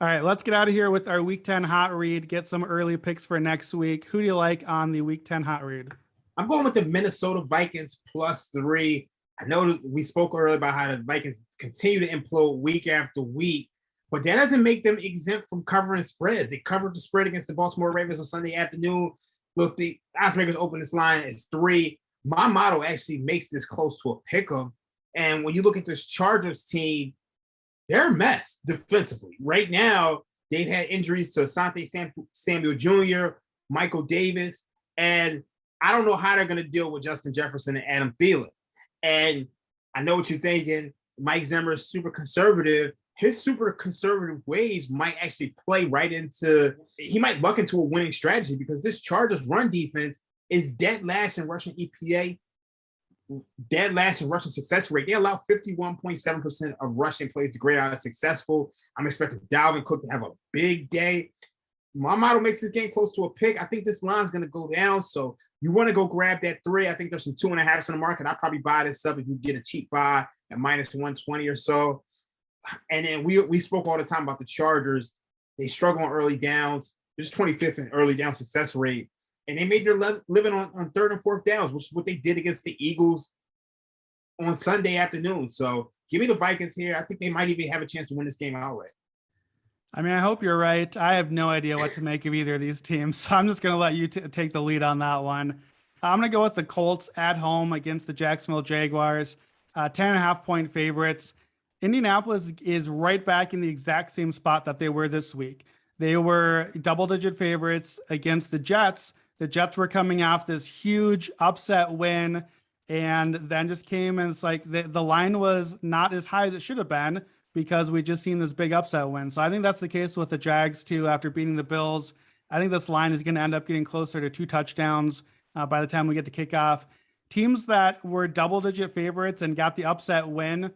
All right, let's get out of here with our Week 10 hot read. Get some early picks for next week. Who do you like on the Week 10 hot read? I'm going with the Minnesota Vikings +3. I know we spoke earlier about how the Vikings continue to implode week after week, but that doesn't make them exempt from covering spreads. They covered the spread against the Baltimore Ravens on Sunday afternoon. Look, the odds makers open this line as 3. My model actually makes this close to a pick 'em. And when you look at this Chargers team, they're a mess defensively. Right now, they've had injuries to Asante Samuel Jr., Michael Davis, and I don't know how they're going to deal with Justin Jefferson and Adam Thielen. And I know what you're thinking. Mike Zimmer is super conservative. His super conservative ways might actually play right into, he might luck into a winning strategy because this Chargers run defense is dead last in rushing EPA, dead last in rushing success rate. They allow 51.7% of rushing plays to grade out as successful. I'm expecting Dalvin Cook to have a big day. My model makes this game close to a pick. I think this line's going to go down. So you want to go grab that 3. I think there's some 2.5s in the market. I'll probably buy this up if you get a cheap buy at -120 or so. And then we spoke all the time about the Chargers. They struggle on early downs. They're just 25th in early down success rate. And they made their living on 3rd and 4th downs, which is what they did against the Eagles on Sunday afternoon. So give me the Vikings here. I think they might even have a chance to win this game outright. I mean, I hope you're right. I have no idea what to make of either of these teams, so I'm just going to let you take the lead on that one. I'm going to go with the Colts at home against the Jacksonville Jaguars, 10.5-point favorites. Indianapolis is right back in the exact same spot that they were this week. They were double-digit favorites against the Jets. The Jets were coming off this huge upset win, and then just came and it's like the line was not as high as it should have been, because we just seen this big upset win. So I think that's the case with the Jags too. After beating the Bills, I think this line is going to end up getting closer to 2 touchdowns by the time we get to kickoff. Teams that were double-digit favorites and got the upset win,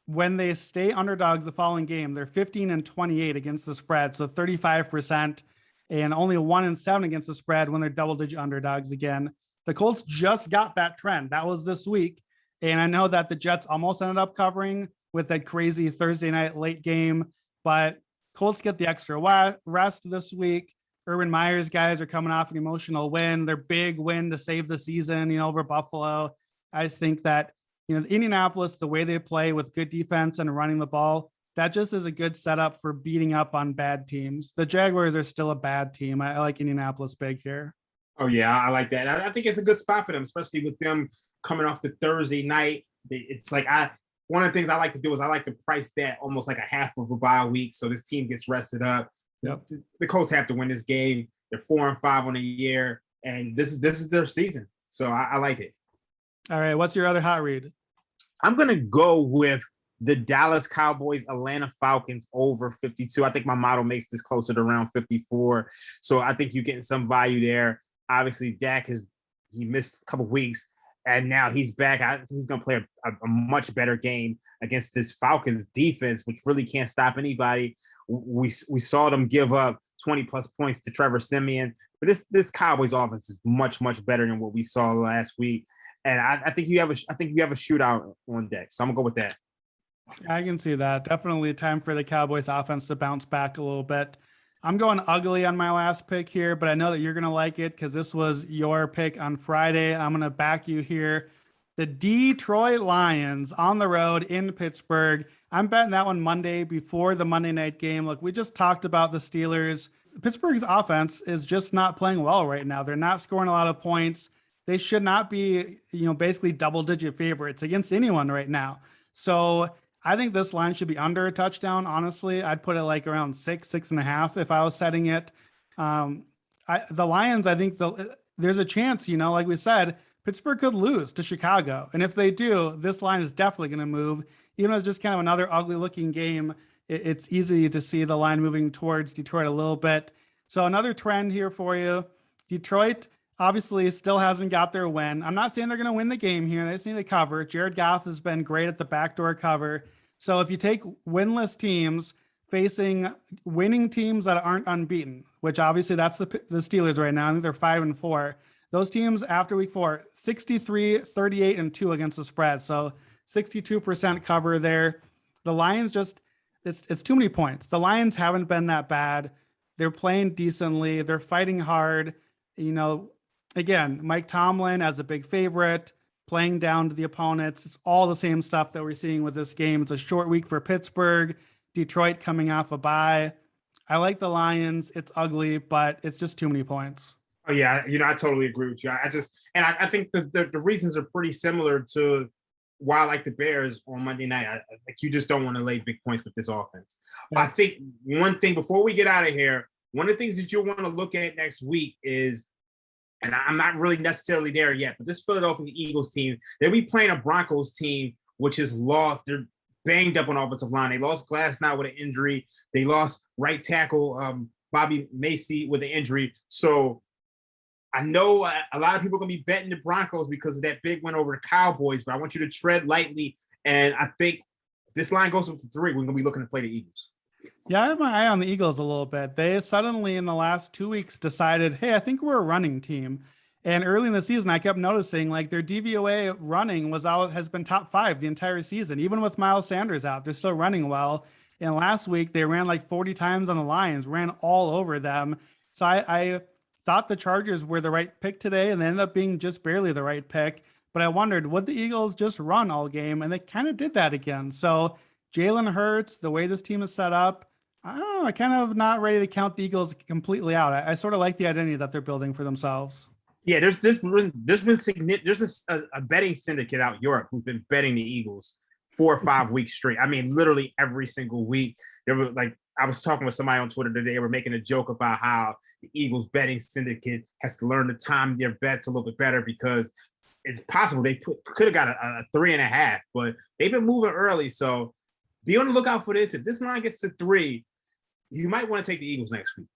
when they stay underdogs the following game, they're 15-28 against the spread, so 35%, and only 1-7 against the spread when they're double-digit underdogs again. The Colts just got that trend. That was this week, and I know that the Jets almost ended up covering with that crazy Thursday night late game, but Colts get the extra rest this week. Urban Meyer's guys are coming off an emotional win, their big win to save the season, over Buffalo. I just think that, Indianapolis, the way they play with good defense and running the ball, that just is a good setup for beating up on bad teams. The Jaguars are still a bad team. I like Indianapolis big here. Oh, yeah, I like that. I think it's a good spot for them, especially with them coming off the Thursday night. It's like one of the things I like to do is I like to price that almost like a half of a bye week, so this team gets rested up. Yep. The Colts have to win this game. They're 4-5 on the year, and this is their season. So I like it. All right, what's your other hot read? I'm gonna go with the Dallas Cowboys, Atlanta Falcons over 52. I think my model makes this closer to around 54. So I think you're getting some value there. Obviously, Dak he missed a couple weeks, and now he's back. I think he's going to play a much better game against this Falcons defense, which really can't stop anybody. We saw them give up 20-plus points to Trevor Siemian, but this Cowboys offense is much, much better than what we saw last week. And I think you have a shootout on deck. So I'm gonna go with that. I can see that. Definitely time for the Cowboys offense to bounce back a little bit. I'm going ugly on my last pick here, but I know that you're going to like it because this was your pick on Friday. I'm going to back you here. The Detroit Lions on the road in Pittsburgh. I'm betting that one Monday before the Monday night game. Look, we just talked about the Steelers. Pittsburgh's offense is just not playing well right now. They're not scoring a lot of points. They should not be, basically double-digit favorites against anyone right now. So I think this line should be under a touchdown. Honestly, I'd put it like around 6.5 if I was setting it. The Lions, I think there's a chance, like we said, Pittsburgh could lose to Chicago. And if they do, this line is definitely going to move. Even though it's just kind of another ugly looking game, it's easy to see the line moving towards Detroit a little bit. So another trend here for you. Detroit obviously still hasn't got their win. I'm not saying they're going to win the game here. They just need to cover. Jared Goff has been great at the backdoor cover. So if you take winless teams facing winning teams that aren't unbeaten, which obviously that's the Steelers right now. I think they're 5-4. Those teams after week 4, 63, 38, and 2 against the spread. So 62% cover there. The Lions just, It's too many points. The Lions haven't been that bad. They're playing decently. They're fighting hard. You know, again, Mike Tomlin as a big favorite, playing down to the opponents. It's all the same stuff that we're seeing with this game. It's a short week for Pittsburgh, Detroit coming off a bye. I like the Lions. It's ugly, but it's just too many points. Oh yeah, I totally agree with you. I think the reasons are pretty similar to why I like the Bears on Monday night. Like you just don't want to lay big points with this offense. Yeah. I think one thing before we get out of here, one of the things that you'll want to look at next week is, and I'm not really necessarily there yet, but this Philadelphia Eagles team, they'll be playing a Broncos team which is lost. They're banged up on offensive line. They lost Glass now with an injury. They lost right tackle Bobby Macy with an injury. So I know a lot of people are going to be betting the Broncos because of that big win over the Cowboys, but I want you to tread lightly. And I think if this line goes up to 3, we're going to be looking to play the Eagles. Yeah, I have my eye on the Eagles a little bit. They suddenly in the last 2 weeks decided, hey, I think we're a running team. And early in the season, I kept noticing like their DVOA running has been top 5 the entire season. Even with Miles Sanders out, they're still running well. And last week they ran like 40 times on the Lions, ran all over them. So I thought the Chargers were the right pick today, and they ended up being just barely the right pick. But I wondered, would the Eagles just run all game? And they kind of did that again. So Jalen Hurts, the way this team is set up, I don't know. I kind of not ready to count the Eagles completely out. I sort of like the identity that they're building for themselves. Yeah, there's a betting syndicate out Europe who's been betting the Eagles 4 or 5 weeks straight. I mean, literally every single week. There was like I was talking with somebody on Twitter today. They were making a joke about how the Eagles betting syndicate has to learn to time their bets a little bit better because it's possible they could have got a 3.5, but they've been moving early. So be on the lookout for this. If this line gets to 3, you might want to take the Eagles next week.